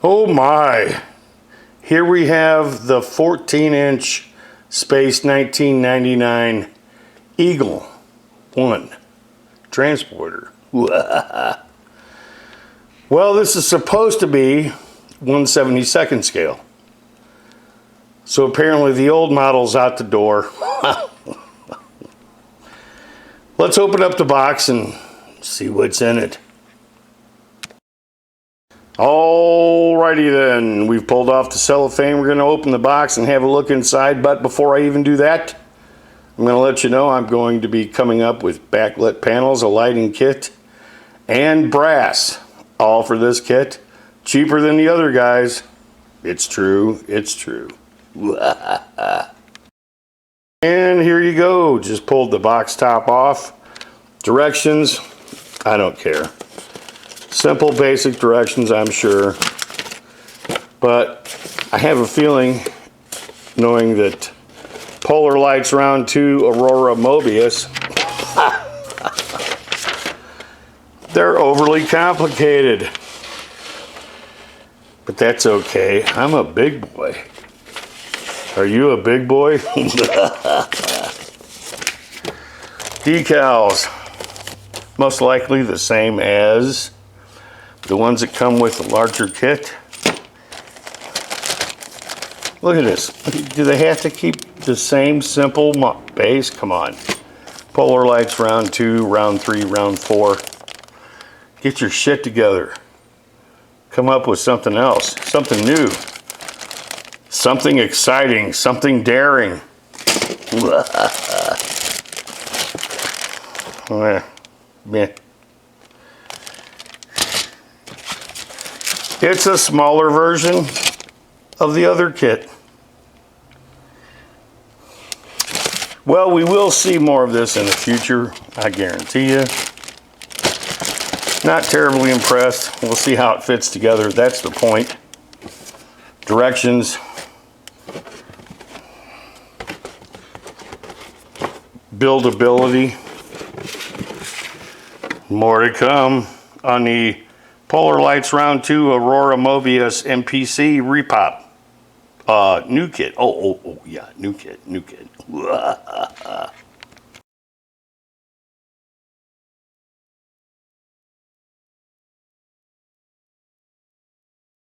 Oh my, here we have the 14-inch Space 1999 Eagle 1 transporter. Well, this is supposed to be 1/72nd scale. So apparently the old model's out the door. Let's open up the box and see what's in it. Alrighty then, we've pulled off the cellophane. We're going to open the box and have a look inside, but before I even do that, I'm going to let you know I'm going to be coming up with backlit panels, a lighting kit, and brass. All for this kit. Cheaper than the other guys. It's true, it's true. And here you go, just pulled the box top off. Directions, I don't care. Simple, basic directions, I'm sure. But I have a feeling, knowing that Polar Lights Round 2 Aurora Mobius, they're overly complicated. But that's okay. I'm a big boy. Are you a big boy? Decals. Most likely the same as the ones that come with the larger kit. Look at this. Do they have to keep the same simple base? Come on. Polar Lights Round 2, Round 3, Round 4. Get your shit together. Come up with something else. Something new. Something exciting. Something daring. Meh. It's a smaller version of the other kit. Well, we will see more of this in the future, I guarantee you. Not terribly impressed. We'll see how it fits together. That's the point. Directions. Buildability. More to come on the Polar Lights Round 2 Aurora Mobius MPC Repop. New kit. Oh, yeah, new kit.